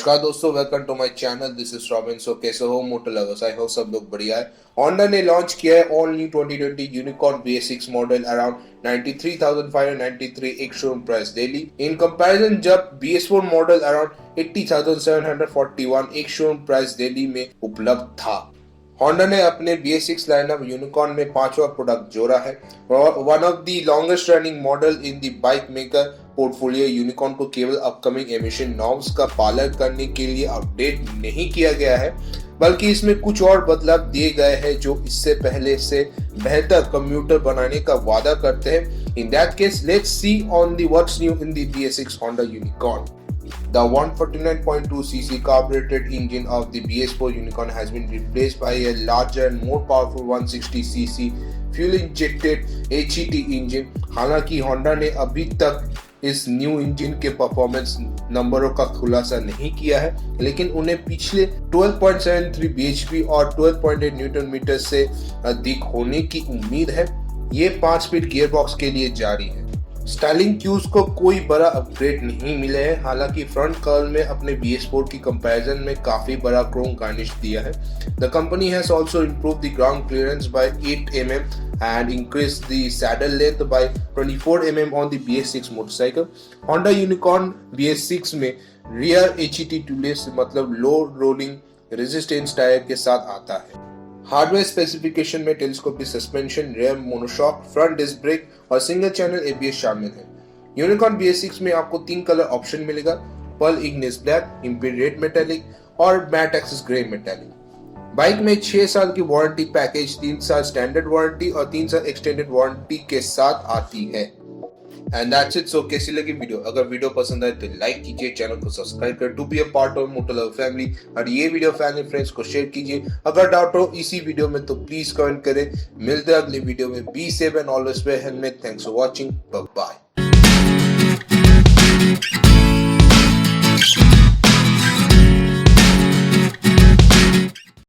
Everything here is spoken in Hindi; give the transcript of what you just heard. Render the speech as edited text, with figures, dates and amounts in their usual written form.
नमस्कार दोस्तों, welcome to my channel. This is Robin. So कैसे हो मोटो लवर्स? आई होप सब लोग बढ़िया है। होंडा ने लॉन्च किया है all new 2020 unicorn BS6 model around 93,593 एक showroom price Delhi. In comparison जब BS4 मॉडल अराउंड 80,741 एक शोरूम प्राइस दिल्ली में उपलब्ध था। होंडा ने अपने BS6 लाइनअप यूनिकॉर्न में पांचवा प्रोडक्ट जोड़ा है और one of the longest running model in the bike maker portfolio unicorn को केवल अपकमिंग एमिशन नॉर्म्स का पालन करने के लिए अपडेट नहीं किया गया है, बल्कि इसमें कुछ और बदलाव दिए गए हैं जो इससे पहले से बेहतर कंप्यूटर बनाने का वादा करते हैं। In that case let's see on the what's new in the BS6 Honda Unicorn. The 149.2cc carbureted engine of the BS4 Unicorn has been replaced by a larger and more powerful 160cc fuel-injected HET engine. हालांकि Honda ने अभी तक इस न्यू इंजन के परफॉर्मेंस नंबरों का खुलासा नहीं किया है, लेकिन उन्हें पिछले 12.73 bhp और 12.8 न्यूटन मीटर से अधिक होने की उम्मीद है। ये 5 स्पीड गियरबॉक्स के लिए जारी है। स्टाइलिंग क्यूज को कोई बड़ा अपग्रेड नहीं मिले हैं, हालांकि फ्रंट कर्ल में अपने BS4 की कंपैरिजन में काफी बड़ा क्रोम गार्निश दिया है। The company has also improved the ground clearance by 8 mm and increased the saddle length by 24 mm on the BS6 motorcycle. Honda Unicorn BS6 में rear HET टूलेस मतलब लो रोलिंग रेजिस्टेंस टायर के साथ आता है। हार्डवेयर स्पेसिफिकेशन में telescopic suspension, rear monoshock, front disc brake और सिंगल चैनल ABS शामिल है। यूनिकॉर्न BS6 में आपको 3 कलर ऑप्शन मिलेगा: pearl igneous black, imperial red metallic और matte axis grey metallic. Bike में 6 साल की वारंटी पैकेज, 3 साल स्टैंडर्ड वारंटी और 3 साल एक्सटेंडेड वारंटी के साथ आती है। And that's it. सो कैसी लगी वीडियो? अगर वीडियो पसंद आए तो लाइक कीजिए, चैनल को सब्सक्राइब कर to be a part of Moto Love family, और ये वीडियो फैमिली फ्रेंड्स को शेयर कीजिए। अगर डाउट हो इसी वीडियो में तो प्लीज कमेंट करें। मिलते हैं अगले वीडियो में। Be safe and always wear helmet. Thanks for watching. Bye bye.